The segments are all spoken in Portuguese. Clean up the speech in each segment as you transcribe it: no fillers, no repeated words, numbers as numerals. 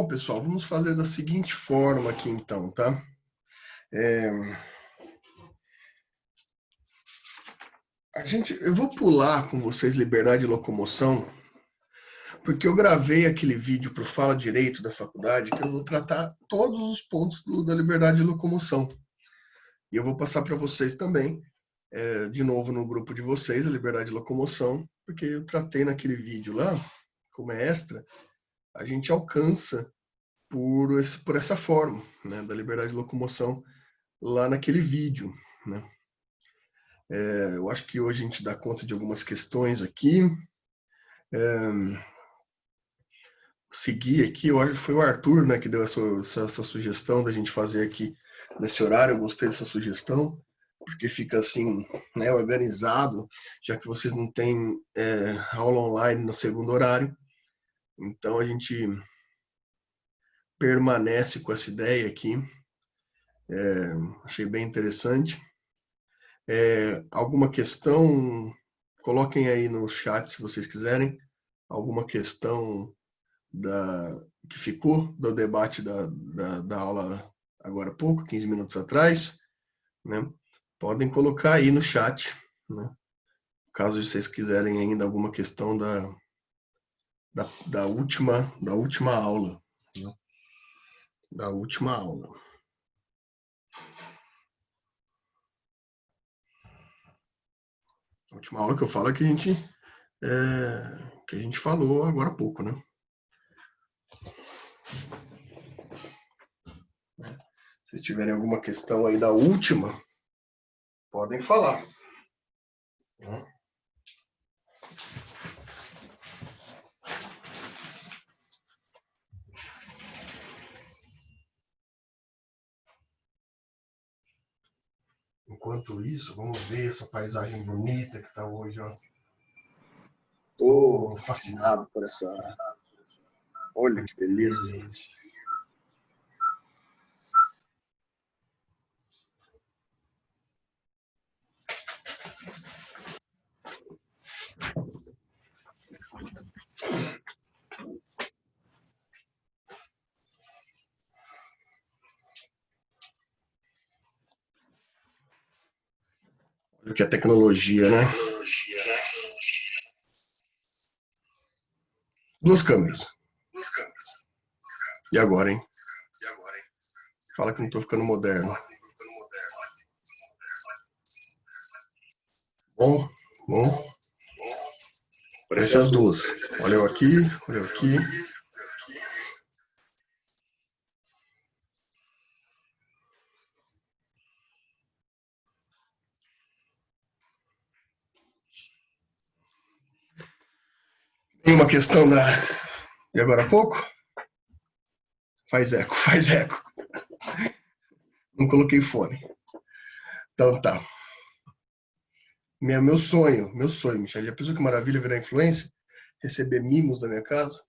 Bom, pessoal, vamos fazer da seguinte forma aqui então, tá? Eu vou pular com vocês liberdade de locomoção, porque eu gravei aquele vídeo para o Fala Direito da faculdade, que eu vou tratar todos os pontos da liberdade de locomoção. E eu vou passar para vocês também, de novo no grupo de vocês, a liberdade de locomoção, porque eu tratei naquele vídeo lá, como é extra, a gente alcança por essa forma, né, da liberdade de locomoção lá naquele vídeo, né? Eu acho que hoje a gente dá conta de algumas questões aqui. Seguir aqui, eu acho que foi o Arthur, né, que deu essa sugestão da gente fazer aqui nesse horário. Eu gostei dessa sugestão, porque fica assim, né, organizado, já que vocês não têm aula online no segundo horário. Então a gente permanece com essa ideia aqui. Achei bem interessante. Alguma questão, coloquem aí no chat se vocês quiserem. Alguma questão que ficou do debate da aula agora há pouco, 15 minutos atrás, né? Podem colocar aí no chat, né? Caso vocês quiserem ainda alguma questão da última aula, né? Da última aula. A última aula que eu falo é que a gente falou agora há pouco, né? Se tiverem alguma questão aí da última, podem falar. Enquanto isso, vamos ver essa paisagem bonita que está hoje, ó. Tô fascinado por essa... Olha que beleza, gente. Olha o que é tecnologia, né? Duas câmeras. E agora, hein? Fala que não tô ficando moderno. Bom. Aparecem as duas. Olha eu aqui, olha eu aqui. Tem uma questão de agora há pouco? Faz eco. Não coloquei fone. Então tá. Meu sonho, Michel. Já pensou que maravilha virar influencer? Receber mimos da minha casa?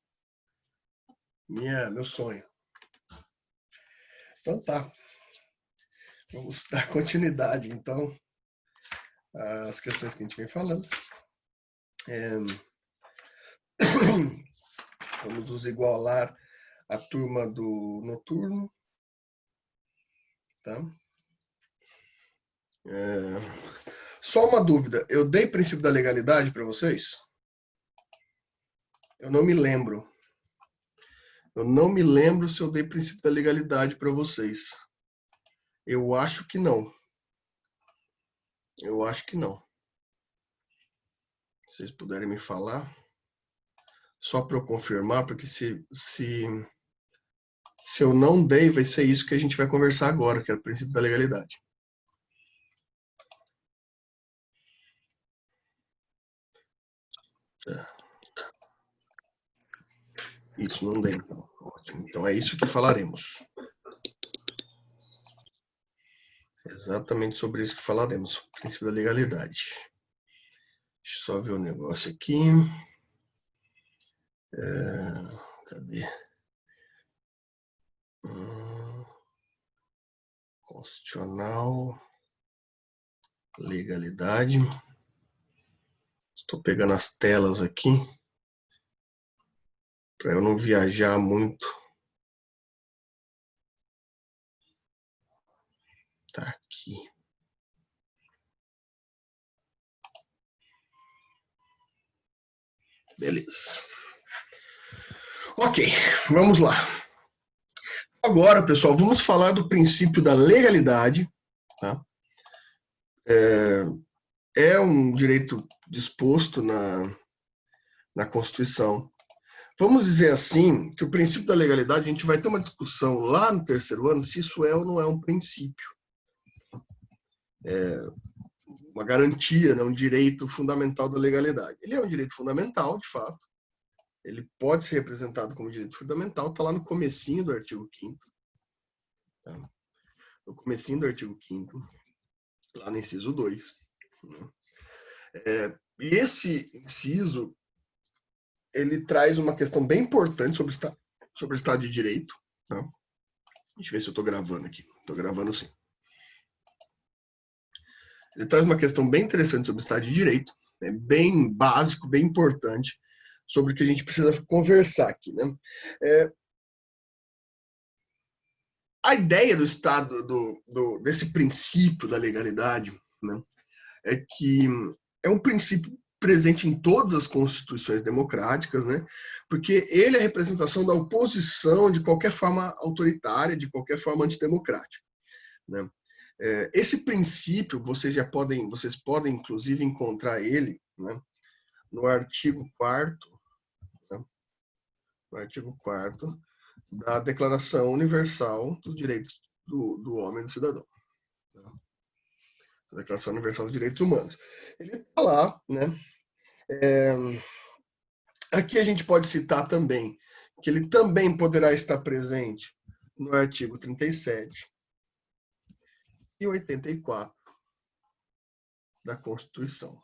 Meu sonho. Então tá. Vamos dar continuidade, então, às questões que a gente vem falando. Vamos nos igualar à turma do noturno. Tá? Só uma dúvida. Eu dei princípio da legalidade para vocês? Eu não me lembro. Eu não me lembro se eu dei princípio da legalidade para vocês. Eu acho que não. Se vocês puderem me falar. Só para eu confirmar, porque se eu não dei, vai ser isso que a gente vai conversar agora, que é o princípio da legalidade. Isso, não dei, então. Ótimo. Então é isso que falaremos. Exatamente sobre isso que falaremos, o princípio da legalidade. Deixa eu só ver o negócio aqui. Cadê? Constitucional. Legalidade. Estou pegando as telas aqui para eu não viajar muito aqui. Beleza. Ok, vamos lá. Agora, pessoal, vamos falar do princípio da legalidade. Tá? É um direito disposto na Constituição. Vamos dizer assim, que o princípio da legalidade, a gente vai ter uma discussão lá no terceiro ano se isso é ou não é um princípio. Uma garantia, né, um direito fundamental da legalidade. Ele é um direito fundamental, de fato. Ele pode ser representado como direito fundamental, está lá no comecinho do artigo 5º. Tá? No comecinho do artigo 5º, lá no inciso 2. Né? E esse inciso, ele traz uma questão bem importante sobre o Estado de Direito. Tá? Deixa eu ver se eu estou gravando aqui. Estou gravando sim. Ele traz uma questão bem interessante sobre o Estado de Direito, né? Bem básico, bem importante, sobre o que a gente precisa conversar aqui. Né? A ideia do Estado, desse princípio da legalidade, né, é que é um princípio presente em todas as constituições democráticas, né, porque ele é a representação da oposição de qualquer forma autoritária, de qualquer forma antidemocrática. Né. Esse princípio, vocês podem inclusive encontrar ele, né, no artigo 4º, né, no artigo 4º da Declaração Universal dos Direitos do Homem e do Cidadão. A Declaração Universal dos Direitos Humanos. Ele está lá, né? Aqui a gente pode citar também que ele também poderá estar presente no artigo 37 e 84 da Constituição.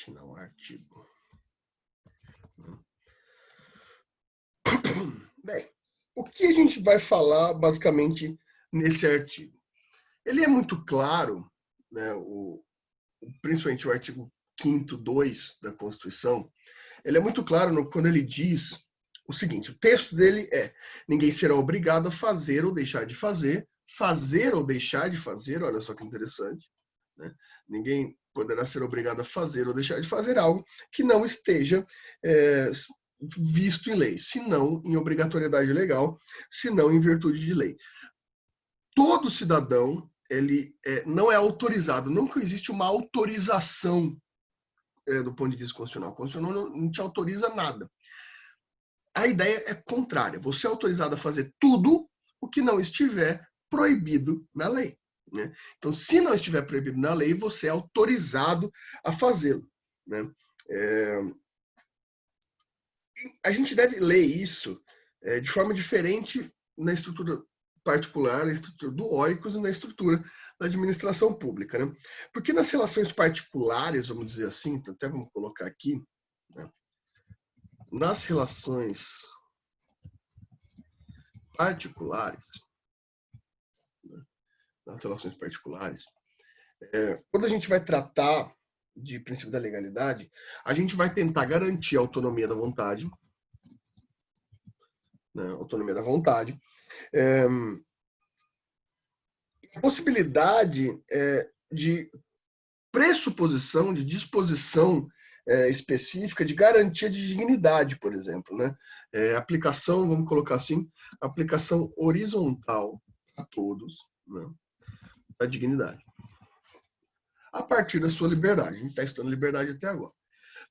Não, artigo. Bem, o que a gente vai falar basicamente nesse artigo? Ele é muito claro, né, principalmente o artigo 5º, 2 da Constituição, ele é muito claro quando ele diz o seguinte, o texto dele é: ninguém será obrigado a fazer ou deixar de fazer ou deixar de fazer, olha só que interessante, né? Ninguém poderá ser obrigado a fazer ou deixar de fazer algo que não esteja visto em lei, senão em obrigatoriedade legal, senão em virtude de lei. Todo cidadão, ele não é autorizado, nunca existe uma autorização do ponto de vista constitucional. O constitucional não te autoriza nada. A ideia é contrária. Você é autorizado a fazer tudo o que não estiver proibido na lei. Né? Então, se não estiver proibido na lei, você é autorizado a fazê-lo. Né? A gente deve ler isso de forma diferente na estrutura particular, na estrutura do OICOS e na estrutura da administração pública. Né? Porque nas relações particulares, vamos dizer assim, então até vamos colocar aqui, né? Nas relações particulares, né? Nas relações particulares, quando a gente vai tratar de princípio da legalidade, a gente vai tentar garantir a autonomia da vontade, né? Autonomia da vontade, a possibilidade de pressuposição, de disposição específica, de garantia de dignidade, por exemplo. Né? Aplicação, vamos colocar assim, aplicação horizontal a todos, né, da dignidade. A partir da sua liberdade. A gente está estudando liberdade até agora.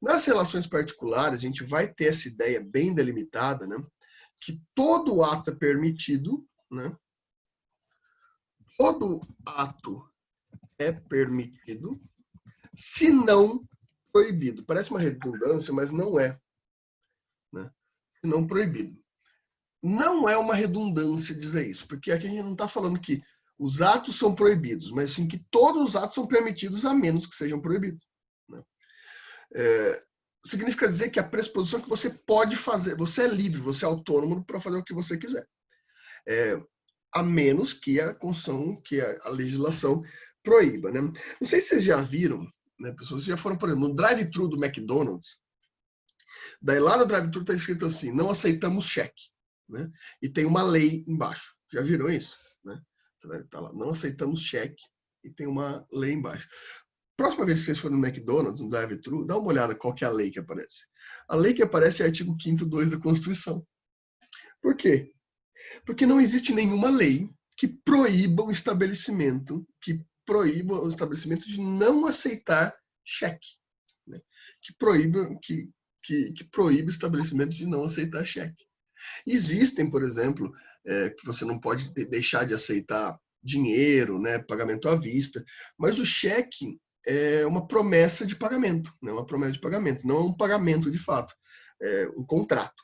Nas relações particulares, a gente vai ter essa ideia bem delimitada, né, que todo ato é permitido, né, todo ato é permitido, se não proibido. Parece uma redundância, mas não é. Né? Se não proibido. Não é uma redundância dizer isso, porque aqui a gente não está falando que os atos são proibidos, mas sim que todos os atos são permitidos a menos que sejam proibidos. Né? Significa dizer que a pressuposição é que você pode fazer, você é livre, você é autônomo para fazer o que você quiser. A menos que a Constituição, que a legislação proíba. Né? Não sei se vocês já viram, né, pessoas já foram, por exemplo, no drive-thru do McDonald's, daí lá no drive-thru está escrito assim, não aceitamos cheque. Né? E tem uma lei embaixo. Já viram isso? né? Você vai estar lá, não aceitamos cheque, e tem uma lei embaixo. Próxima vez que vocês forem no McDonald's, no drive-thru, dá uma olhada qual que é a lei que aparece. A lei que aparece é o artigo 5º 2 da Constituição. Por quê? Porque não existe nenhuma lei que proíba o estabelecimento de não aceitar cheque, né? Que proíba o estabelecimento de não aceitar cheque. Existem, por exemplo, que você não pode deixar de aceitar dinheiro, né, pagamento à vista, mas o cheque é uma promessa de pagamento, né, uma promessa de pagamento, não é um pagamento de fato, é um contrato.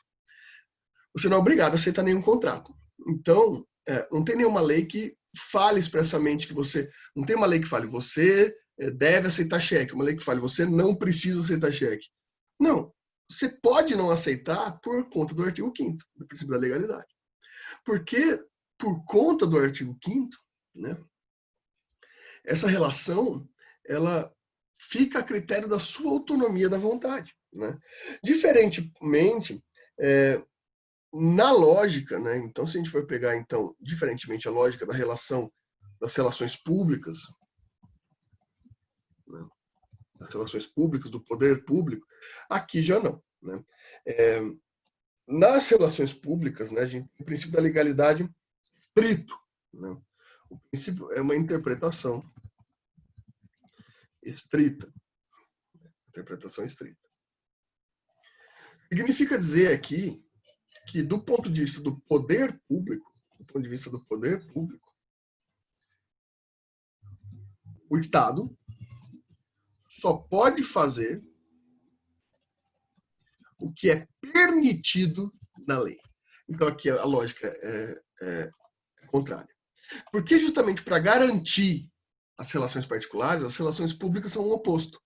Você não é obrigado a aceitar nenhum contrato. Então, não tem nenhuma lei que fale expressamente que você... Não tem uma lei que fale, você deve aceitar cheque, uma lei que fale, você não precisa aceitar cheque. Não, você pode não aceitar por conta do artigo 5º, do princípio da legalidade. Porque, por conta do artigo 5º, né, essa relação, ela fica a critério da sua autonomia da vontade, né? Diferentemente, na lógica, né, então se a gente for pegar, então, diferentemente a lógica da relação das relações públicas, né, das relações públicas, do poder público, aqui já não, né? Nas relações públicas, né, a gente tem o princípio da legalidade estrito, né? O princípio é uma interpretação estrita. Interpretação estrita. Significa dizer aqui que, do ponto de vista do poder público, o Estado só pode fazer o que é permitido na lei. Então, aqui a lógica é contrária. Porque justamente para garantir as relações particulares, as relações públicas são o oposto.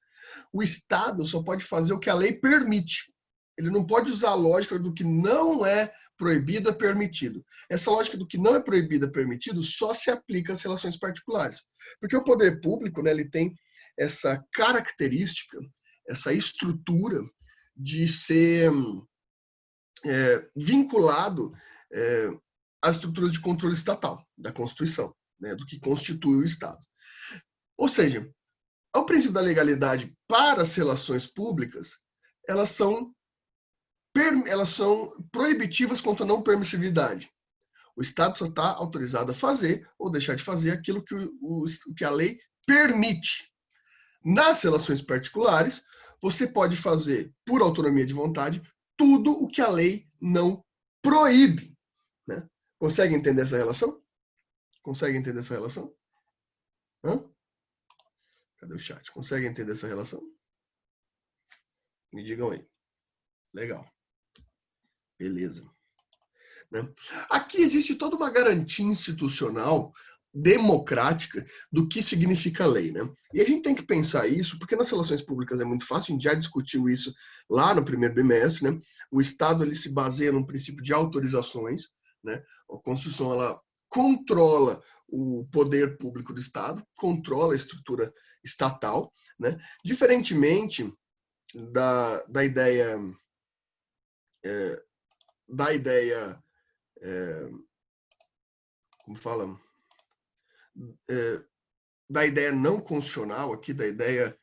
O Estado só pode fazer o que a lei permite. Ele não pode usar a lógica do que não é proibido é permitido. Essa lógica do que não é proibido é permitido só se aplica às relações particulares. Porque o poder público, né, ele tem essa característica, essa estrutura de ser vinculado às estruturas de controle estatal, da Constituição, né, do que constitui o Estado. Ou seja, o princípio da legalidade para as relações públicas, elas são proibitivas quanto à não permissividade. O Estado só está autorizado a fazer ou deixar de fazer aquilo que a lei permite. Nas relações particulares, você pode fazer, por autonomia de vontade, tudo o que a lei não proíbe. Né? Consegue entender essa relação? Consegue entender essa relação? Hã? Cadê o chat? Consegue entender essa relação? Me digam aí. Legal. Beleza. Né? Aqui existe toda uma garantia institucional democrática do que significa lei, né? E a gente tem que pensar isso, porque nas relações públicas é muito fácil, a gente já discutiu isso lá no primeiro bimestre, né? O Estado ele se baseia num princípio de autorizações, né? A Constituição ela controla o poder público do Estado, controla a estrutura estatal, né? Diferentemente da ideia como fala, da ideia não constitucional aqui, da ideia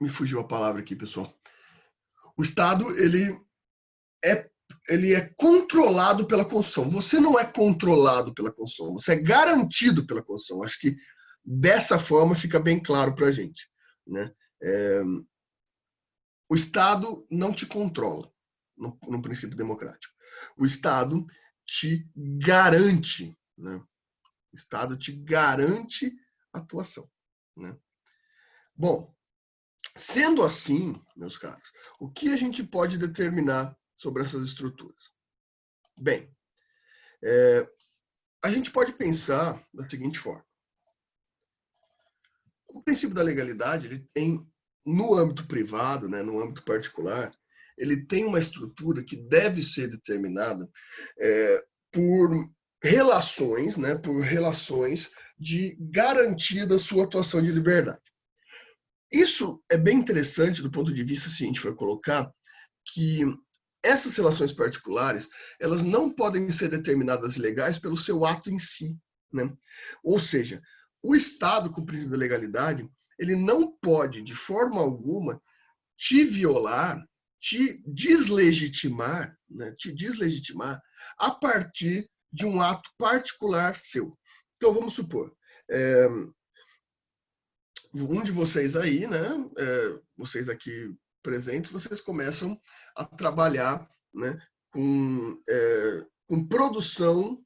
me fugiu a palavra aqui, pessoal. O Estado ele é controlado pela Constituição. Você não é controlado pela Constituição, você é garantido pela Constituição. Acho que dessa forma fica bem claro para a gente, né? O Estado não te controla no princípio democrático. O Estado te garante, né? O Estado te garante atuação, né? Bom, sendo assim, meus caros, o que a gente pode determinar sobre essas estruturas? Bem, a gente pode pensar da seguinte forma. O princípio da legalidade, ele tem, no âmbito privado, né, no âmbito particular, ele tem uma estrutura que deve ser determinada por relações, né, por relações de garantia da sua atuação de liberdade. Isso é bem interessante do ponto de vista, se a gente for colocar, que essas relações particulares, elas não podem ser determinadas legais pelo seu ato em si, né? Ou seja, o Estado, com o princípio da legalidade, ele não pode, de forma alguma, te violar, te deslegitimar, né? Te deslegitimar a partir de um ato particular seu. Então, vamos supor, um de vocês aí, né? Vocês aqui presentes, vocês começam a trabalhar, né? Com produção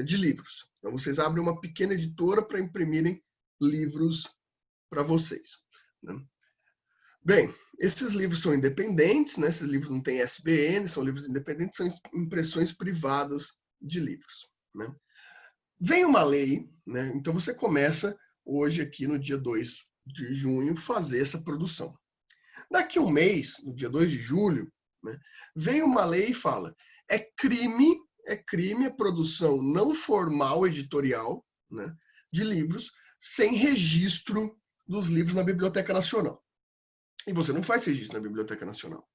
de livros. Então, vocês abrem uma pequena editora para imprimirem livros para vocês, né? Bem, esses livros são independentes, né? Esses livros não têm SBN, são livros independentes, são impressões privadas de livros, né? Vem uma lei, né? Então você começa hoje aqui no dia 2 de junho fazer essa produção. Daqui um mês, no dia 2 de julho, né, vem uma lei e fala: é crime a produção não formal editorial, né, de livros sem registro dos livros na Biblioteca Nacional. E você não faz registro na Biblioteca Nacional.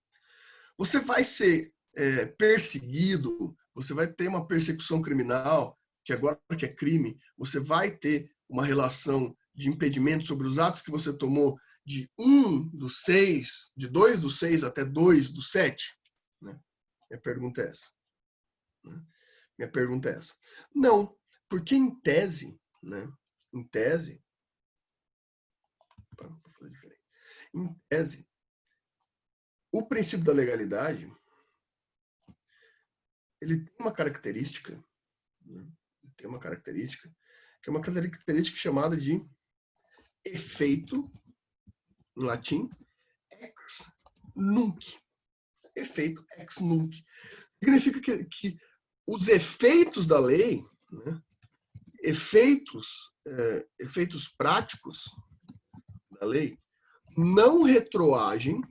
Você vai ser perseguido, você vai ter uma persecução criminal, que agora que é crime, você vai ter uma relação de impedimento sobre os atos que você tomou de 1 do 6, de 2 do 6 até 2 do 7? Né? Minha pergunta é essa. Minha pergunta é essa. Não, porque em tese, né? Em tese, o princípio da legalidade, ele tem uma característica, né? Tem uma característica, que é uma característica chamada de efeito, em latim, ex nunc. Efeito ex nunc. Significa que os efeitos da lei, né, efeitos práticos da lei, não retroagem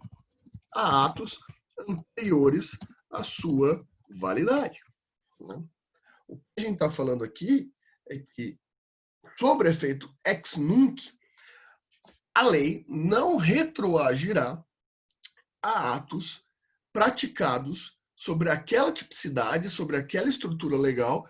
a atos anteriores à sua validade, né? O que a gente está falando aqui é que, sobre efeito ex nunc, a lei não retroagirá a atos praticados sobre aquela tipicidade, sobre aquela estrutura legal,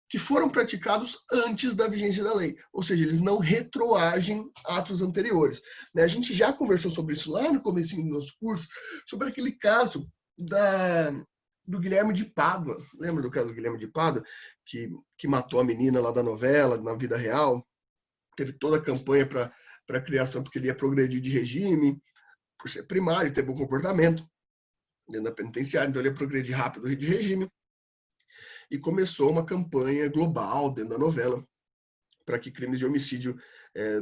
que foram praticados antes da vigência da lei. Ou seja, eles não retroagem atos anteriores. A gente já conversou sobre isso lá no começo do nosso curso, sobre aquele caso do Guilherme de Pádua. Lembra do caso do Guilherme de Pádua? Que matou a menina lá da novela, na vida real. Teve toda a campanha para a criação, porque ele ia progredir de regime, por ser primário, ter bom comportamento dentro da penitenciária, então ele ia progredir rápido de regime. E começou uma campanha global dentro da novela para que crimes de homicídio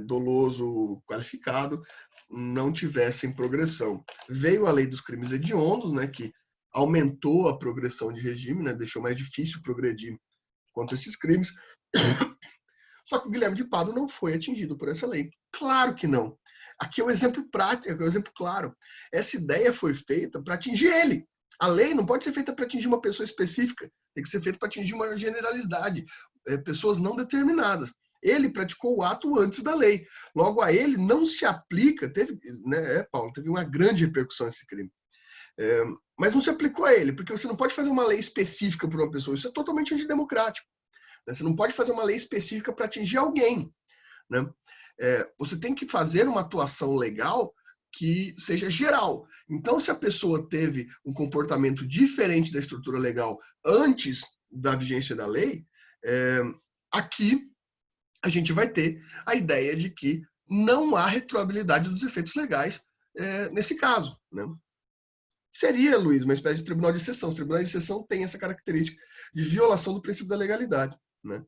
doloso qualificado não tivessem progressão. Veio a lei dos crimes hediondos, né, que aumentou a progressão de regime, né, deixou mais difícil progredir quanto a esses crimes. Só que o Guilherme de Pádua não foi atingido por essa lei. Claro que não. Aqui é o exemplo prático, é o exemplo claro. Essa ideia foi feita para atingir ele. A lei não pode ser feita para atingir uma pessoa específica, tem que ser feita para atingir uma generalidade, pessoas não determinadas. Ele praticou o ato antes da lei. Logo, a ele não se aplica, Paulo, teve uma grande repercussão esse crime. Mas não se aplicou a ele, porque você não pode fazer uma lei específica para uma pessoa, isso é totalmente antidemocrático. Você não pode fazer uma lei específica para atingir alguém, né? Você tem que fazer uma atuação legal que seja geral. Então, se a pessoa teve um comportamento diferente da estrutura legal antes da vigência da lei, aqui a gente vai ter a ideia de que não há retroabilidade dos efeitos legais nesse caso, né? Seria, Luiz, uma espécie de tribunal de exceção. Os tribunais de exceção têm essa característica de violação do princípio da legalidade, né?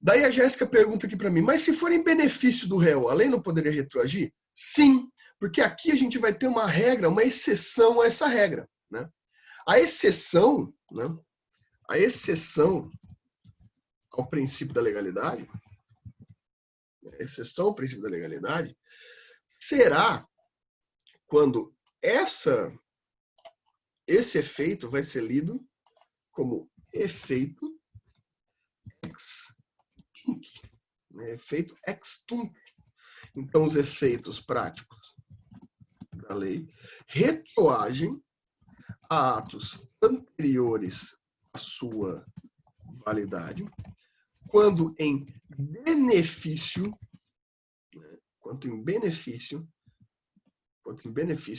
Daí a Jéssica pergunta aqui para mim, mas se for em benefício do réu, a lei não poderia retroagir? Sim, porque aqui a gente vai ter uma regra, uma exceção a essa regra, né? A exceção, né? A exceção ao princípio da legalidade, a exceção ao princípio da legalidade, será quando esse efeito vai ser lido como efeito ex tunc, né? Efeito ex tunc. Então, os efeitos práticos da lei retroagem a atos anteriores à sua validade, quando em benefício, né, quanto em benefício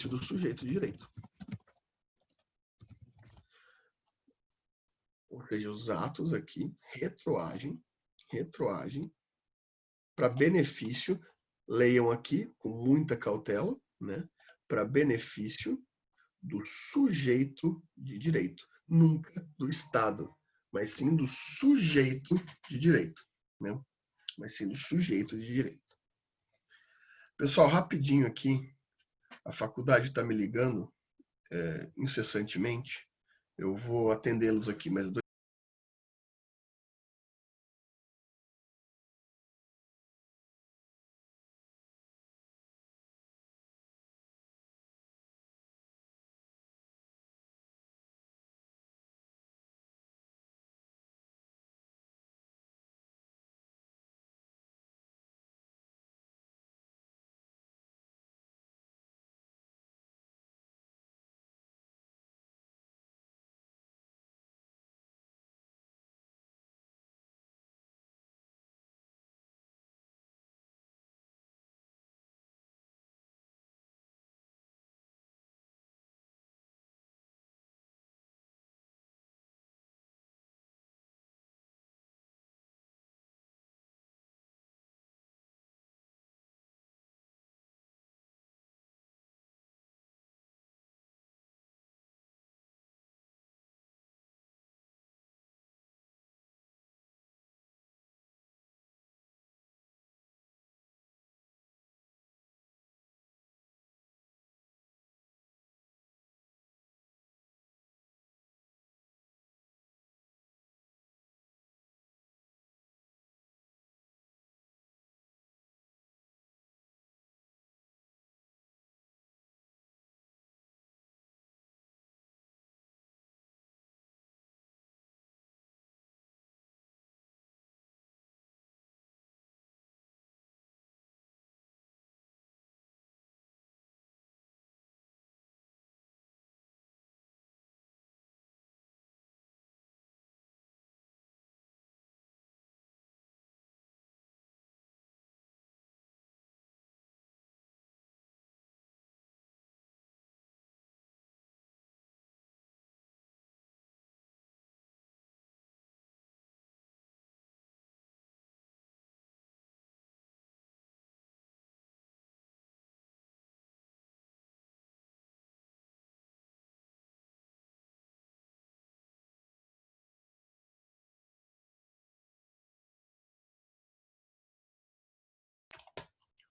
do sujeito de direito. Ou seja, os atos aqui retroagem para benefício, leiam aqui com muita cautela, né, para benefício do sujeito de direito, nunca do Estado, mas sim do sujeito de direito, né? Mas sim do sujeito de direito. Pessoal, rapidinho aqui, a faculdade está me ligando incessantemente, eu vou atendê-los aqui, mas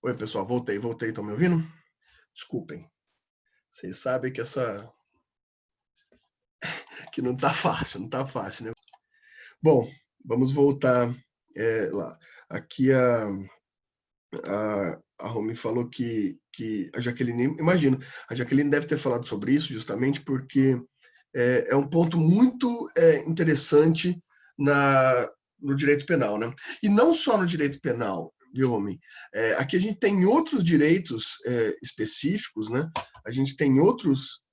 oi, pessoal, voltei, estão me ouvindo? Desculpem. Vocês sabem que que não tá fácil, né? Bom, vamos voltar lá. Aqui a Romy falou que a Jaqueline, imagino, a Jaqueline deve ter falado sobre isso justamente porque é um ponto muito interessante no direito penal, né? E não só no direito penal, viu, Romy? Aqui a gente tem outros direitos específicos, né? A gente tem outros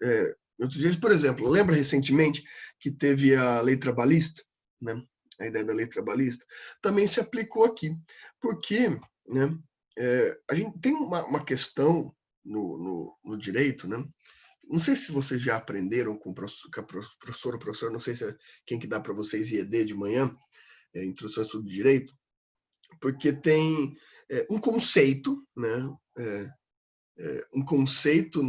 direitos, por exemplo, lembra recentemente que teve a lei trabalhista, né? A ideia da lei trabalhista também se aplicou aqui, porque, né? A gente tem uma questão no direito, né? Não sei se vocês já aprenderam com a professora ou professor, não sei se é quem que dá para vocês IED de manhã, Introdução ao Estudo de Direito, porque tem um conceito, né? Um conceito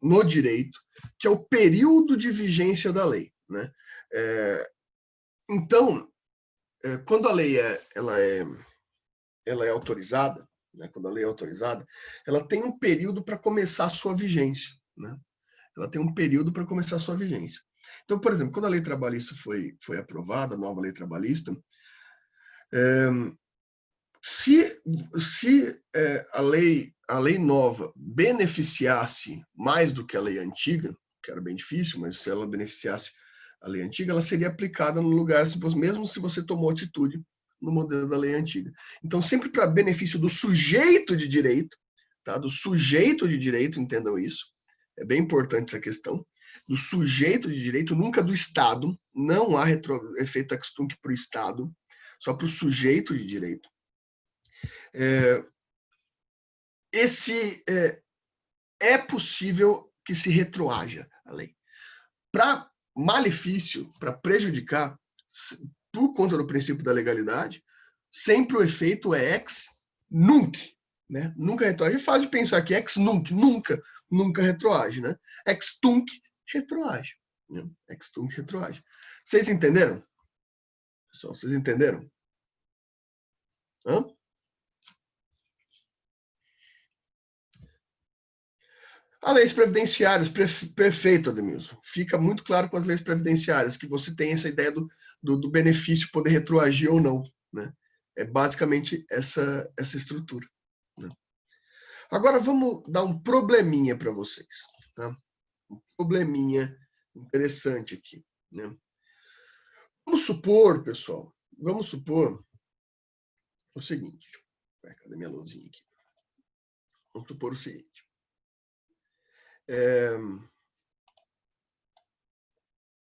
no direito, que é o período de vigência da lei, né? Então, quando a lei ela é autorizada, né? Quando a lei é autorizada, ela tem um período para começar a sua vigência, né? Ela tem um período para começar a sua vigência. Então, por exemplo, quando a lei trabalhista foi aprovada, a nova lei trabalhista, se a lei nova beneficiasse mais do que a lei antiga, que era bem difícil, mas se ela beneficiasse a lei antiga, ela seria aplicada no lugar, mesmo se você tomou atitude no modelo da lei antiga. Então, sempre para benefício do sujeito de direito, tá? Do sujeito de direito, entendam isso, é bem importante essa questão. do sujeito de direito, nunca do Estado. Não há efeito ex tunc para o Estado, só para o sujeito de direito. É possível que se retroaja a lei. Para malefício, para prejudicar, por conta do princípio da legalidade, sempre o efeito é ex nunc, né? Nunca retroage. É fácil de pensar que ex nunc, nunca retroage, né? Ex tunc retroage, né? Ex tunc retroage. Vocês entenderam? Pessoal, vocês entenderam? Hã? As leis previdenciárias, perfeito, Ademilson. Fica muito claro com as leis previdenciárias que você tem essa ideia do benefício poder retroagir ou não, né? É basicamente essa estrutura, né? Agora vamos dar um probleminha para vocês, tá? Um probleminha interessante aqui, né? Vamos supor, pessoal, o seguinte. Cadê minha luzinha aqui? Vamos supor o seguinte.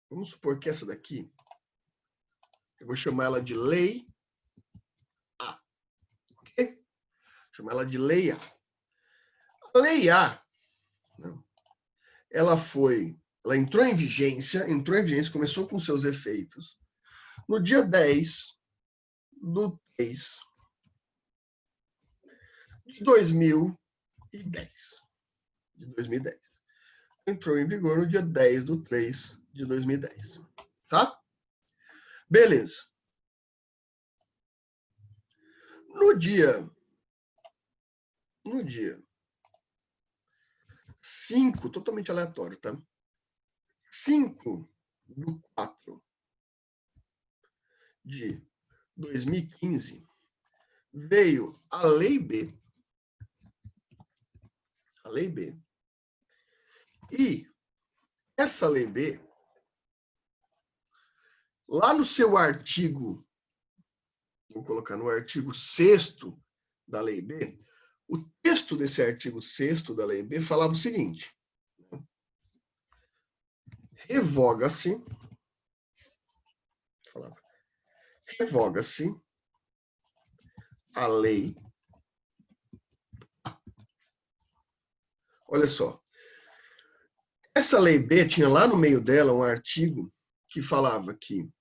Vamos supor que essa daqui, eu vou chamar ela de Lei A. Ok? Vou chamar ela de Lei A. A Lei A, né, ela entrou em vigência, começou com seus efeitos no dia 10 do 3 de 2010. Entrou em vigor no dia 10 do 3 de 2010. Tá? Beleza. No dia 5, totalmente aleatório, tá? 5 do 4 de 2015, veio a Lei B. A Lei B. E essa Lei B, lá no seu artigo, vou colocar no artigo 6º da Lei B, o texto desse artigo 6º da Lei B falava o seguinte: revoga-se a lei. Olha só. Essa Lei B tinha lá no meio dela um artigo que falava que,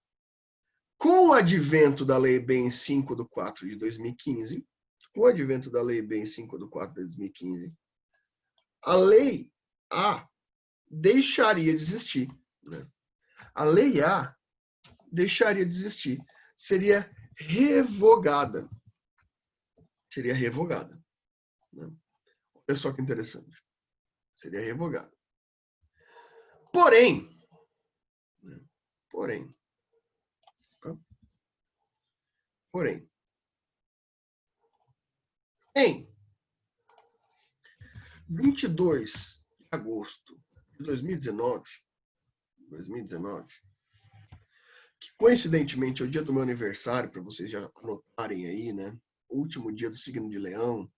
com o advento da Lei B em 5 de 4 de 2015, a Lei A deixaria de existir, né? A Lei A deixaria de existir. Seria revogada. Né? Olha só que interessante. Seria revogada. Porém, em 22 de agosto de 2019, que coincidentemente é o dia do meu aniversário, para vocês já anotarem aí, né? O último dia do signo de Leão,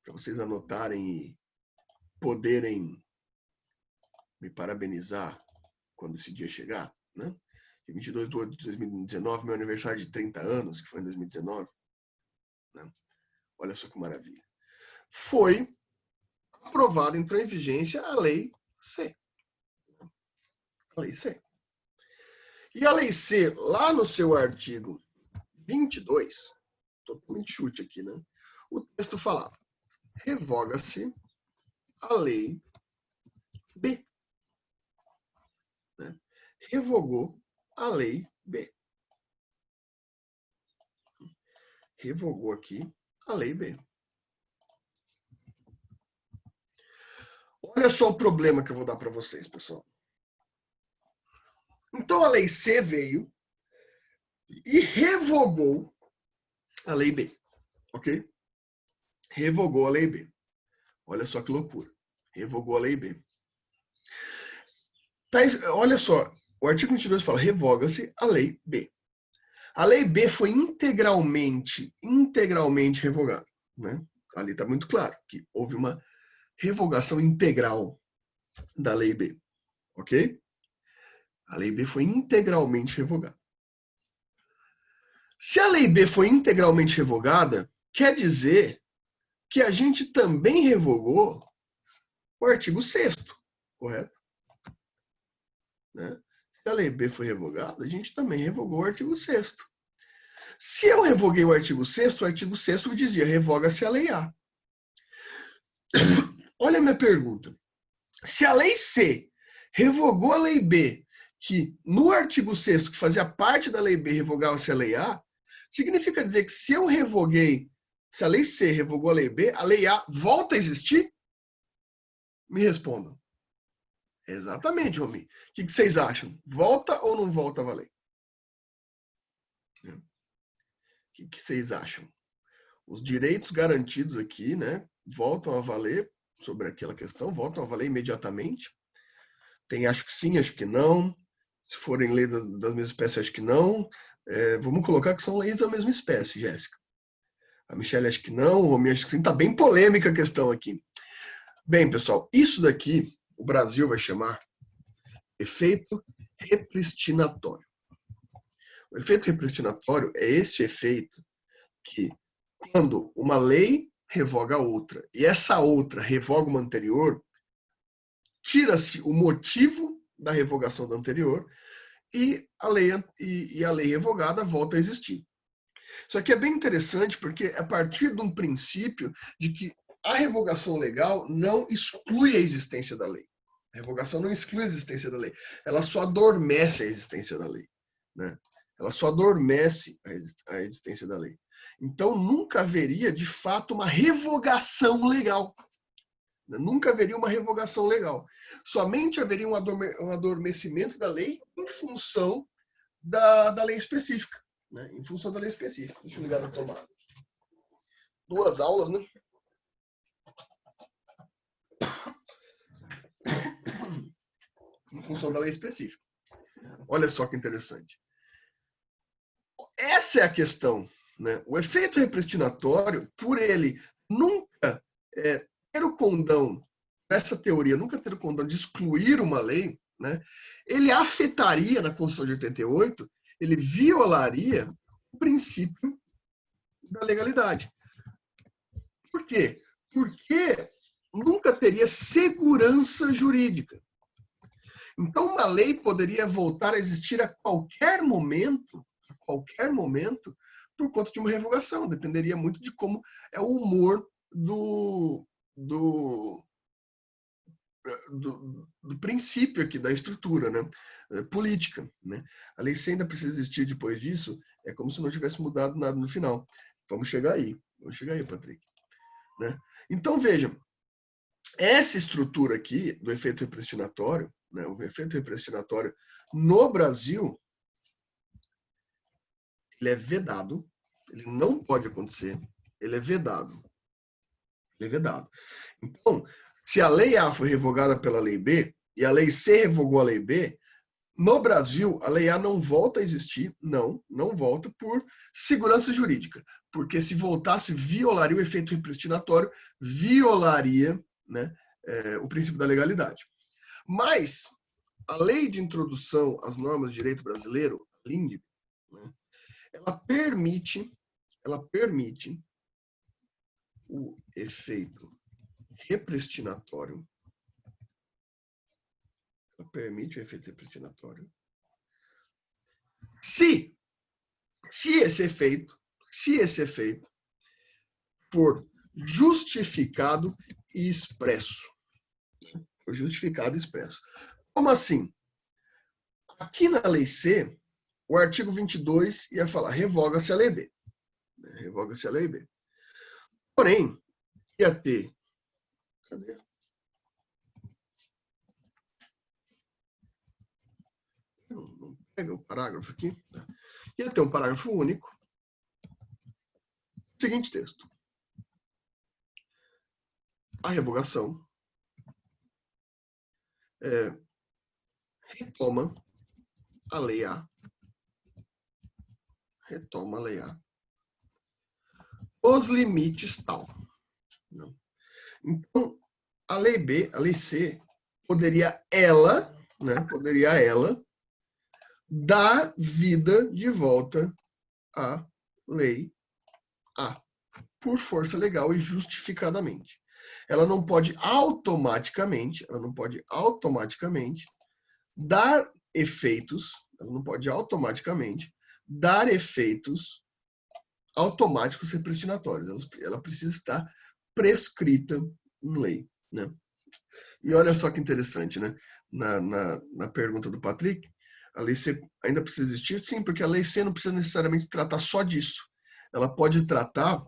para vocês anotarem e poderem me parabenizar quando esse dia chegar, né? Dia 22 de 8 de 2019, meu aniversário de 30 anos, que foi em 2019. Né? Olha só que maravilha. Foi aprovada, entrou em vigência a Lei C. A Lei C. E a Lei C, lá no seu artigo 22, totalmente chute aqui, né? O texto falava: revoga-se a Lei B. Né? Revogou a Lei B. Revogou aqui a Lei B. Olha só o problema que eu vou dar para vocês, pessoal. Então a Lei C veio e revogou a Lei B, ok? Revogou a Lei B. Olha só que loucura. Revogou a Lei B. Olha só, o artigo 22 fala: revoga-se a Lei B. A Lei B foi integralmente revogada, né? Ali está muito claro que houve uma revogação integral da Lei B. Ok? A lei B foi integralmente revogada. Se a lei B foi integralmente revogada, quer dizer que a gente também revogou o artigo 6º, correto? Né? Se a lei B foi revogada, a gente também revogou o artigo 6º. Se eu revoguei o artigo 6º dizia revoga-se a lei A. Olha a minha pergunta. Se a lei C revogou a lei B, que no artigo 6º, que fazia parte da lei B, revogava-se a lei A, significa dizer que se eu revoguei, se a lei C revogou a lei A volta a existir? Me respondam. Exatamente, Romi. O que vocês acham? Volta ou não volta a valer? O que vocês acham? Os direitos garantidos aqui, né, voltam a valer sobre aquela questão, voltam a valer imediatamente? Tem acho que sim, acho que não. Se forem leis da mesma espécie, acho que não. Vamos colocar que são leis da mesma espécie, Jéssica. A Michelle acho que não, o Romi acho que sim. Está bem polêmica a questão aqui. Bem, pessoal, isso daqui o Brasil vai chamar efeito repristinatório. O efeito repristinatório é esse efeito que, quando uma lei revoga a outra e essa outra revoga uma anterior, tira-se o motivo da revogação da anterior e a lei revogada volta a existir. Isso aqui é bem interessante porque é a partir de um princípio de que a revogação legal não exclui a existência da lei. A revogação não exclui a existência da lei. Ela só adormece a existência da lei. Né? Ela só adormece a existência da lei. Então, nunca haveria, de fato, uma revogação legal. Nunca haveria uma revogação legal. Somente haveria um adormecimento da lei em função da lei específica. Né? Em função da lei específica. Deixa eu ligar na tomada. 2 aulas, né? Em função da lei específica. Olha só que interessante. Essa é a questão. Né? O efeito repristinatório, por ele nunca ter o condão, essa teoria, nunca ter o condão de excluir uma lei, né? Ele afetaria, na Constituição de 88, ele violaria o princípio da legalidade. Por quê? Porque nunca teria segurança jurídica. Então, uma lei poderia voltar a existir a qualquer momento, por conta de uma revogação. Dependeria muito de como é o humor do princípio aqui, da estrutura, né? Política. Né? A lei C ainda precisa existir depois disso, é como se não tivesse mudado nada no final. Vamos chegar aí, Patrick. Né? Então, vejam, essa estrutura aqui do efeito repristinatório, né? O efeito repristinatório no Brasil, ele é vedado, ele não pode acontecer, ele é vedado. Ele é vedado. Então, se a lei A foi revogada pela lei B e a lei C revogou a lei B, no Brasil, a lei A não volta a existir, não volta por segurança jurídica, porque se voltasse, violaria o efeito repristinatório, violaria, né, o princípio da legalidade. Mas a lei de introdução às normas de direito brasileiro, a LINDB, né, ela permite o efeito repristinatório. Ela permite o efeito repristinatório. Se esse efeito for justificado e expresso. Justificado e expresso. Como assim? Aqui na lei C, o artigo 22 ia falar revoga-se a lei B. Revoga-se a lei B. Porém, ia ter... Cadê? Não pega o parágrafo aqui. Ia ter um parágrafo único. Seguinte texto. A revogação retoma a lei A. Retoma a lei A. Os limites tal. Então, a lei B, a lei C, poderia ela, né, poderia ela dar vida de volta à lei A, por força legal e justificadamente. Ela não pode automaticamente dar efeitos, automáticos repristinatórios. Ela precisa estar prescrita em lei, né? E olha só que interessante, né? Na pergunta do Patrick, a lei C ainda precisa existir? Sim, porque a lei C não precisa necessariamente tratar só disso. Ela pode tratar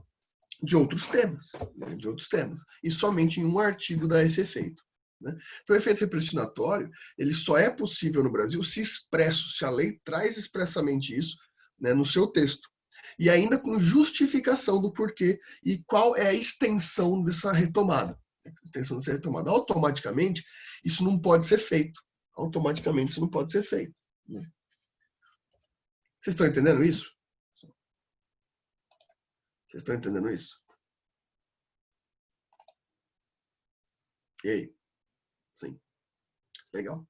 de outros temas, né? E somente em um artigo dá esse efeito. Né? Então, o efeito repristinatório, ele só é possível no Brasil se expresso, se a lei traz expressamente isso, né, no seu texto. E ainda com justificação do porquê e qual é a extensão dessa retomada. Automaticamente, isso não pode ser feito. Né? Vocês estão entendendo isso? E aí? Sim. Legal.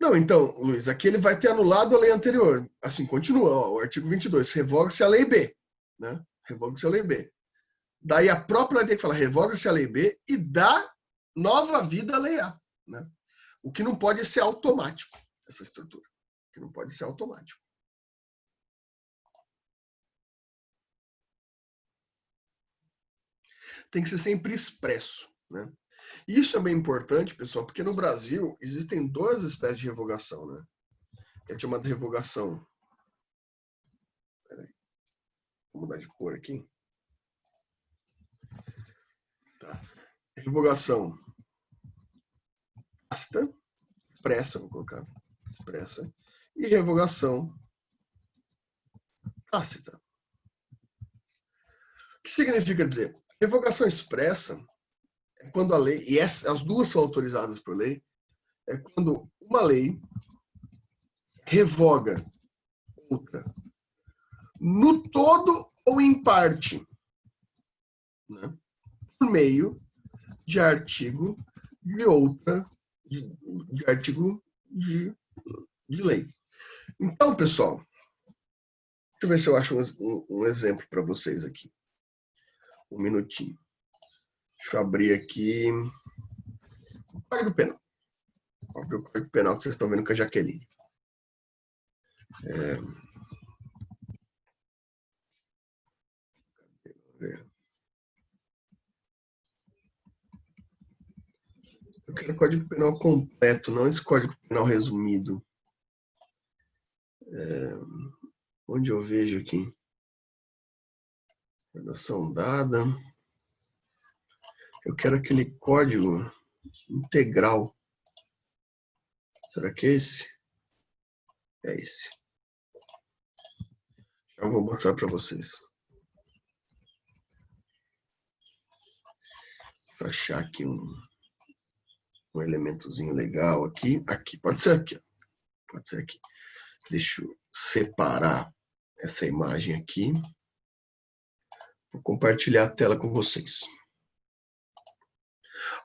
Não, então, Luiz, aqui ele vai ter anulado a lei anterior. Assim, continua, ó, o artigo 22, revoga-se a lei B, né? Revoga-se a lei B. Daí a própria lei tem que falar, revoga-se a lei B e dá nova vida à lei A, né? O que não pode ser automático, essa estrutura. O que não pode ser automático. Tem que ser sempre expresso, né? Isso é bem importante, pessoal, porque no Brasil existem duas espécies de revogação, né? É chamada revogação. Peraí. Vou mudar de cor aqui. Tá. Revogação tácita, expressa, vou colocar expressa, e revogação tácita. O que significa dizer? Revogação expressa é quando a lei, e as duas são autorizadas por lei, é quando uma lei revoga outra no todo ou em parte, né? Por meio de artigo de outra, de artigo de lei. Então, pessoal, deixa eu ver se eu acho um exemplo para vocês aqui. Um minutinho. Deixa eu abrir aqui o Código Penal. O Código Penal que vocês estão vendo com a Jaqueline. Eu quero o Código Penal completo, não esse Código Penal resumido. Onde eu vejo aqui? Redação dada. Eu quero aquele código integral. Será que é esse? É esse. Já vou mostrar para vocês. Vou achar aqui um elementozinho legal aqui. Aqui, pode ser aqui. Pode ser aqui. Deixa eu separar essa imagem aqui. Vou compartilhar a tela com vocês.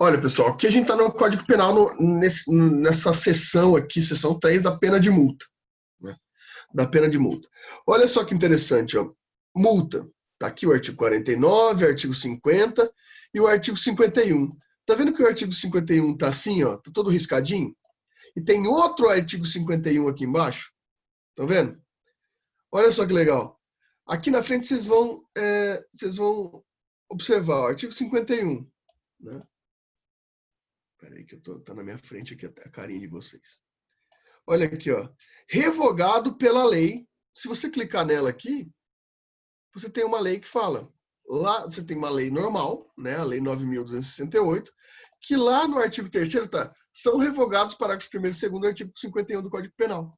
Olha, pessoal, aqui a gente está no Código Penal, nessa seção aqui, seção 3 da pena de multa. Né? Da pena de multa. Olha só que interessante, ó. Multa. Está aqui o artigo 49, artigo 50 e o artigo 51. Tá vendo que o artigo 51 tá assim, ó, tá todo riscadinho? E tem outro artigo 51 aqui embaixo. Estão vendo? Olha só que legal. Aqui na frente vocês vão observar o artigo 51. Né? Peraí que tá na minha frente aqui a carinha de vocês. Olha aqui, ó. Revogado pela lei. Se você clicar nela aqui, você tem uma lei que fala. Lá você tem uma lei normal, né? A lei 9.268, que lá no artigo 3º tá, são revogados parágrafos 1º e 2º do artigo 51 do Código Penal.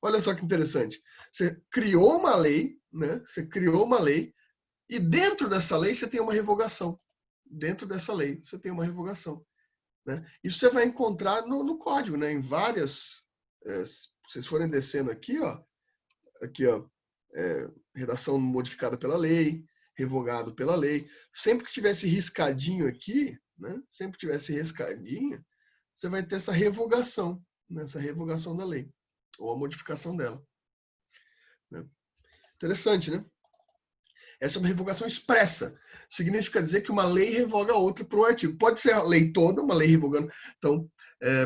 Olha só que interessante. Você criou uma lei, né? Você criou uma lei e dentro dessa lei você tem uma revogação. Dentro dessa lei você tem uma revogação. Né? Isso você vai encontrar no código, né? Em várias... se vocês forem descendo aqui, ó, redação modificada pela lei, revogado pela lei. Sempre que tivesse riscadinho aqui, né? Sempre tivesse riscadinha, você vai ter essa revogação, né? Essa revogação da lei, ou a modificação dela. Né? Interessante, né? Essa é uma revogação expressa. Significa dizer que uma lei revoga a outra por um artigo. Pode ser a lei toda, uma lei revogando. Então,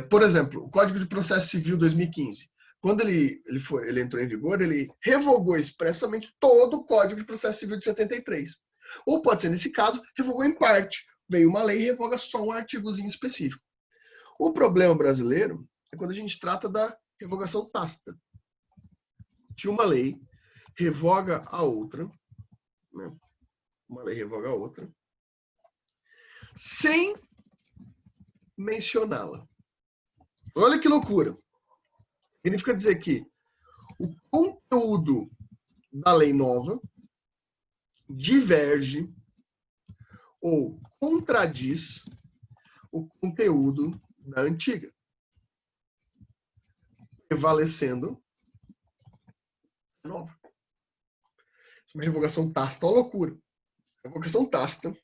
por exemplo, o Código de Processo Civil 2015. Quando ele entrou em vigor, ele revogou expressamente todo o Código de Processo Civil de 73. Ou pode ser, nesse caso, revogou em parte. Veio uma lei e revoga só um artigozinho específico. O problema brasileiro é quando a gente trata da revogação tácita. Tinha uma lei, revoga a outra, né? Uma lei revoga a outra, sem mencioná-la. Olha que loucura. Significa dizer que o conteúdo da lei nova diverge ou contradiz o conteúdo da antiga, prevalecendo a nova. Uma revogação tácita, uma loucura. A revogação tácita,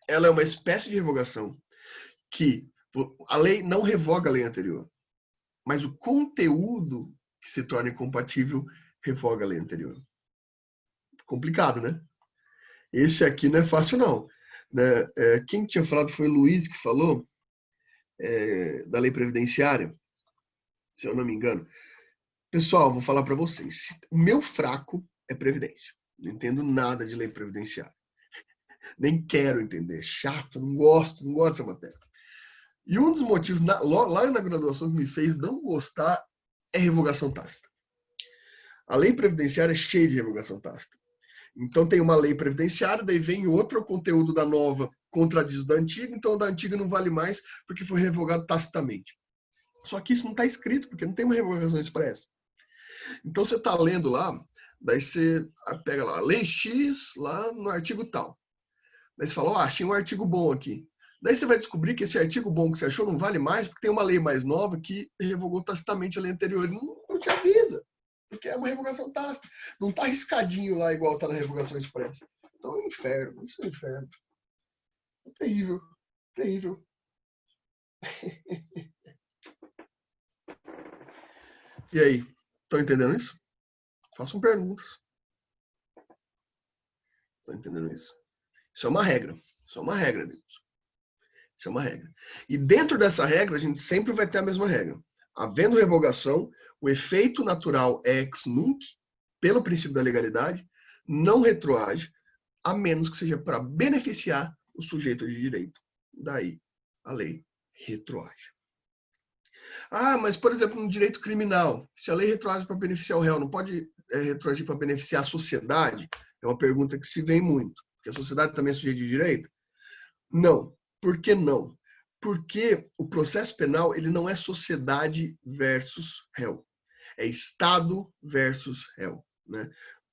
ela é uma espécie de revogação que a lei não revoga a lei anterior, mas o conteúdo que se torna incompatível revoga a lei anterior. Complicado, né? Esse aqui não é fácil, não. Né? Quem tinha falado foi o Luiz que falou da lei previdenciária, se eu não me engano. Pessoal, vou falar para vocês. O meu fraco é previdência. Não entendo nada de lei previdenciária. Nem quero entender. Chato, não gosto dessa matéria. E um dos motivos, lá na graduação, que me fez não gostar é revogação tácita. A lei previdenciária é cheia de revogação tácita. Então tem uma lei previdenciária, daí vem outra, o conteúdo da nova contradiz o da antiga, então o da antiga não vale mais porque foi revogado tacitamente. Só que isso não está escrito, porque não tem uma revogação expressa. Então você está lendo lá, daí você pega lá, lei X, lá no artigo tal. Daí você fala, achei um artigo bom aqui. Daí você vai descobrir que esse artigo bom que você achou não vale mais, porque tem uma lei mais nova que revogou tacitamente a lei anterior. Não te avisa, porque é uma revogação tácita. Não está riscadinho lá igual está na revogação expressa. Então é um inferno, isso é um inferno. É terrível, terrível. E aí, estão entendendo isso? Façam perguntas. Estão entendendo isso? Isso é uma regra. Isso é uma regra, Deus. Isso é uma regra. E dentro dessa regra, a gente sempre vai ter a mesma regra. Havendo revogação, o efeito natural é ex nunc, pelo princípio da legalidade, não retroage, a menos que seja para beneficiar o sujeito de direito. Daí, a lei retroage. Mas, por exemplo, no direito criminal, se a lei retroage para beneficiar o réu, não pode retroagir para beneficiar a sociedade? É uma pergunta que se vem muito. Porque a sociedade também é sujeito de direito? Não. Por que não? Porque o processo penal ele não é sociedade versus réu. É Estado versus réu. Né?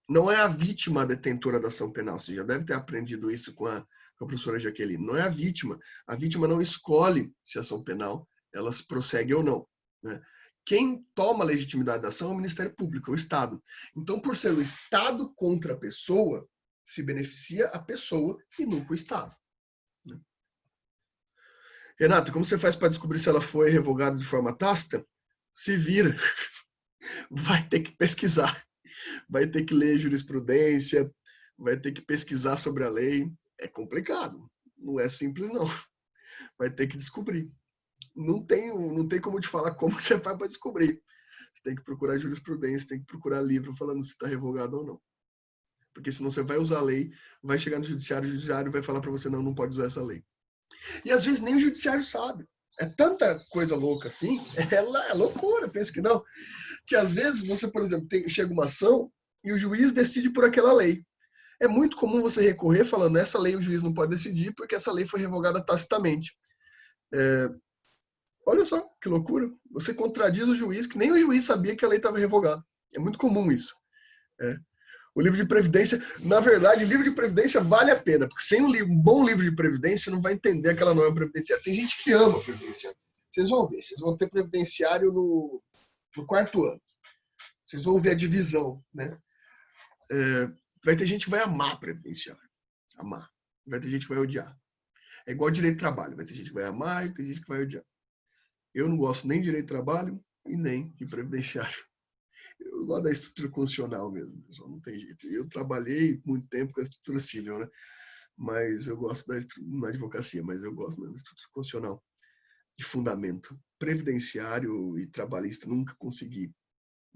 Não é a vítima a detentora da ação penal. Você já deve ter aprendido isso com a professora Jaqueline. Não é a vítima. A vítima não escolhe se a ação penal ela se prossegue ou não. Né? Quem toma a legitimidade da ação é o Ministério Público, é o Estado. Então, por ser o Estado contra a pessoa, se beneficia a pessoa e nunca o Estado. Né? Renata, como você faz para descobrir se ela foi revogada de forma tácita? Se vira. Vai ter que pesquisar. Vai ter que ler jurisprudência, vai ter que pesquisar sobre a lei. É complicado. Não é simples, não. Vai ter que descobrir. Não tem como te falar como que você faz para descobrir. Você tem que procurar jurisprudência, tem que procurar livro falando se está revogado ou não. Porque senão você vai usar a lei, vai chegar no judiciário, o judiciário vai falar para você, não pode usar essa lei. E às vezes nem o judiciário sabe. É tanta coisa louca assim, é loucura, pensa que não. Que às vezes você, por exemplo, chega uma ação e o juiz decide por aquela lei. É muito comum você recorrer falando, essa lei o juiz não pode decidir porque essa lei foi revogada tacitamente. Olha só, que loucura. Você contradiz o juiz, que nem o juiz sabia que a lei estava revogada. É muito comum isso. O livro de previdência, na verdade, o livro de previdência vale a pena, porque sem um bom livro de previdência não vai entender aquela norma previdenciária. Tem gente que ama previdenciário. Vocês vão ver, vocês vão ter previdenciário no 4º ano. Vocês vão ver a divisão, né? Vai ter gente que vai amar previdenciário. Amar. Vai ter gente que vai odiar. É igual direito de trabalho. Vai ter gente que vai amar e tem gente que vai odiar. Eu não gosto nem de direito de trabalho e nem de previdenciário. Eu gosto da estrutura constitucional mesmo, pessoal, não tem jeito. Eu trabalhei muito tempo com a estrutura civil, né? Mas eu gosto na advocacia, mas eu gosto mesmo da estrutura constitucional de fundamento. Previdenciário e trabalhista nunca consegui.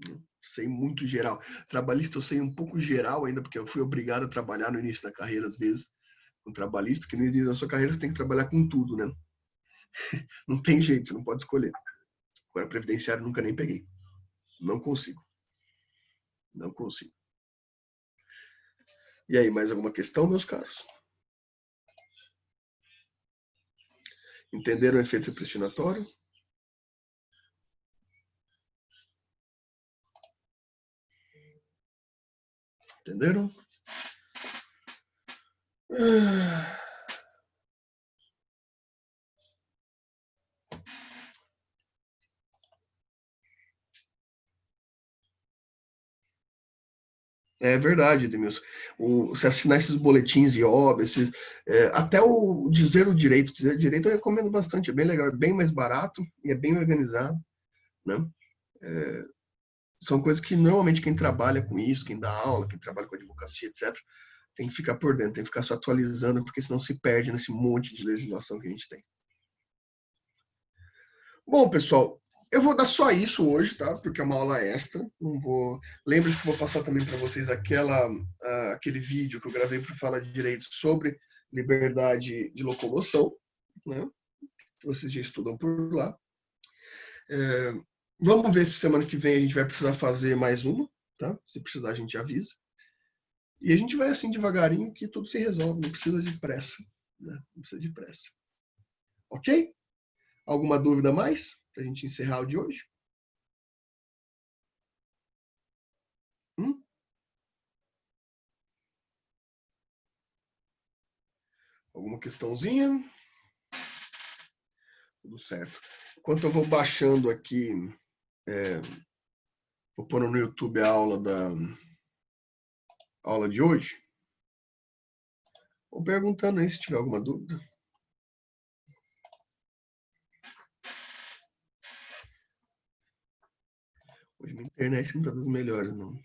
Né? Sei muito geral. Trabalhista eu sei um pouco geral ainda, porque eu fui obrigado a trabalhar no início da carreira, às vezes, com trabalhista, que no início da sua carreira você tem que trabalhar com tudo, né? Não tem jeito, você não pode escolher. Agora, previdenciário nunca nem peguei. Não consigo. Não consigo. E aí, mais alguma questão, meus caros? Entenderam o efeito predestinatório? Entenderam? É verdade, Edmilson. Se assinar esses boletins IOB, até o dizer o direito eu recomendo bastante, é bem legal, é bem mais barato e é bem organizado, né? São coisas que normalmente quem trabalha com isso, quem dá aula, quem trabalha com advocacia, etc., tem que ficar por dentro, tem que ficar se atualizando, porque senão se perde nesse monte de legislação que a gente tem. Bom, pessoal, eu vou dar só isso hoje, tá? Porque é uma aula extra. Não vou. Lembre-se que eu vou passar também para vocês aquele vídeo que eu gravei para falar de direito sobre liberdade de locomoção, né? Vocês já estudam por lá. Vamos ver se semana que vem a gente vai precisar fazer mais uma, tá? Se precisar, a gente avisa. E a gente vai assim devagarinho que tudo se resolve, não precisa de pressa, né? Não precisa de pressa. Ok? Alguma dúvida mais para a gente encerrar o de hoje? Alguma questãozinha? Tudo certo. Enquanto eu vou baixando aqui, vou pôr no YouTube a aula de hoje. Vou perguntando aí se tiver alguma dúvida. Hoje minha internet não está das melhores, não.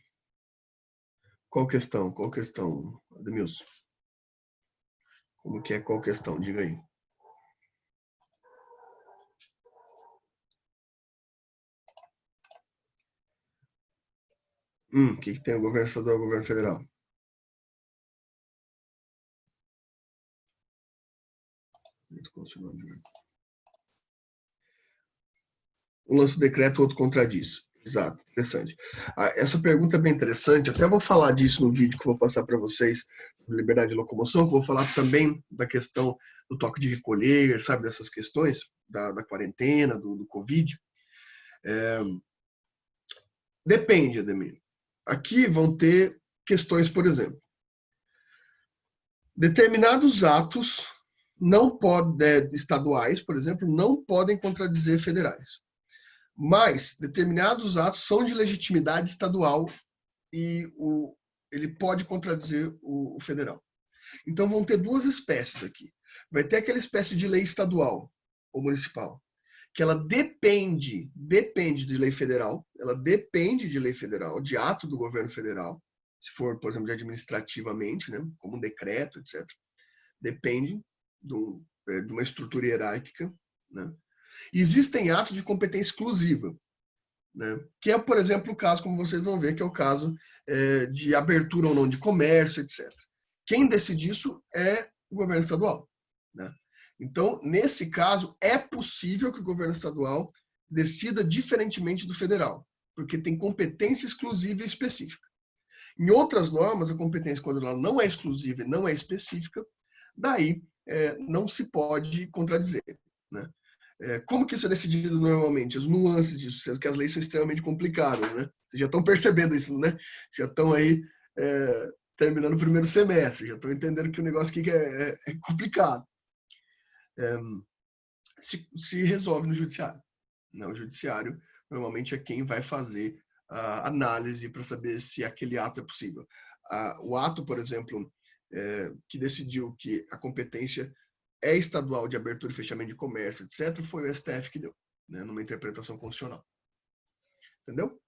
Qual questão? Qual questão, Ademilson? Como que é? Qual questão? Diga aí. O que tem o governo estadual e o governo federal? Um lança o decreto, o outro contradiz. Exato, interessante. Essa pergunta é bem interessante, até vou falar disso no vídeo que eu vou passar para vocês, sobre liberdade de locomoção, vou falar também da questão do toque de recolher, sabe, dessas questões, da quarentena, do Covid. Depende, Ademir. Aqui vão ter questões, por exemplo, determinados atos não podem, estaduais, por exemplo, não podem contradizer federais. Mas determinados atos são de legitimidade estadual e ele pode contradizer o federal. Então vão ter duas espécies aqui. Vai ter aquela espécie de lei estadual ou municipal, que ela depende de lei federal, ela depende de lei federal, de ato do governo federal, se for, por exemplo, de administrativamente, né, como um decreto, etc. Depende de uma estrutura hierárquica, né? E existem atos de competência exclusiva, né? Que é, por exemplo, o caso, como vocês vão ver, que é o caso de abertura ou não de comércio, etc. Quem decide isso é o governo estadual, né? Então, nesse caso, é possível que o governo estadual decida diferentemente do federal, porque tem competência exclusiva e específica. Em outras normas, a competência, quando ela não é exclusiva e não é específica, daí não se pode contradizer, né? Como que isso é decidido normalmente? As nuances disso, que as leis são extremamente complicadas, né? Vocês já estão percebendo isso, né? Já estão aí terminando o primeiro semestre, já estão entendendo que o negócio aqui é complicado. Se resolve no judiciário. O judiciário normalmente é quem vai fazer a análise para saber se aquele ato é possível. O ato, por exemplo, que decidiu que a competência é estadual de abertura e fechamento de comércio, etc., foi o STF que deu, né, numa interpretação constitucional. Entendeu?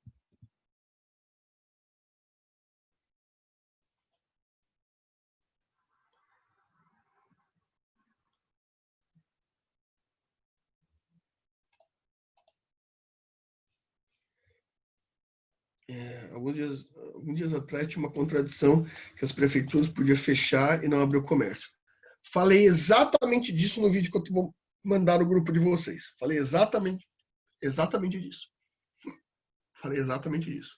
Alguns dias atrás tinha uma contradição que as prefeituras podiam fechar e não abrir o comércio. Falei exatamente disso no vídeo que eu vou mandar no grupo de vocês. Falei exatamente disso. Falei exatamente disso.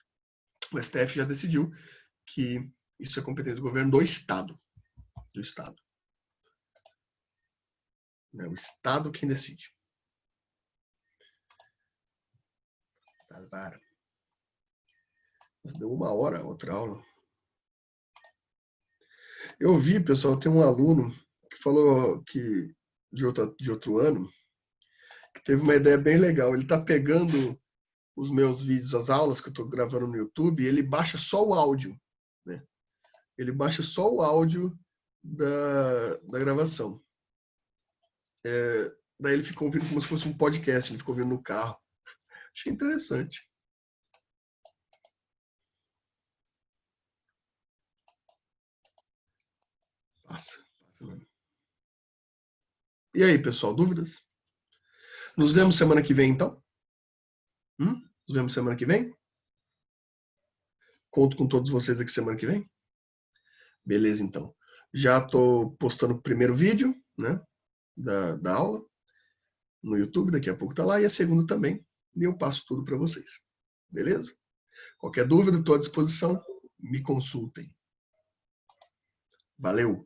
O STF já decidiu que isso é competência do governo do Estado. Do Estado. É o Estado quem decide. Para. Deu 1 hora a outra aula. Eu vi, pessoal, tem um aluno que falou que de outro ano, que teve uma ideia bem legal. Ele está pegando os meus vídeos, as aulas que eu estou gravando no YouTube, e ele baixa só o áudio, né? Ele baixa só o áudio da gravação. Daí ele ficou ouvindo como se fosse um podcast, ele ficou ouvindo no carro. Achei interessante. Passa. E aí, pessoal, dúvidas? Nos vemos semana que vem, então? Nos vemos semana que vem? Conto com todos vocês aqui semana que vem? Beleza, então. Já estou postando o primeiro vídeo, né, da aula no YouTube, daqui a pouco está lá, e a segunda também. E eu passo tudo para vocês. Beleza? Qualquer dúvida, estou à disposição. Me consultem. Valeu!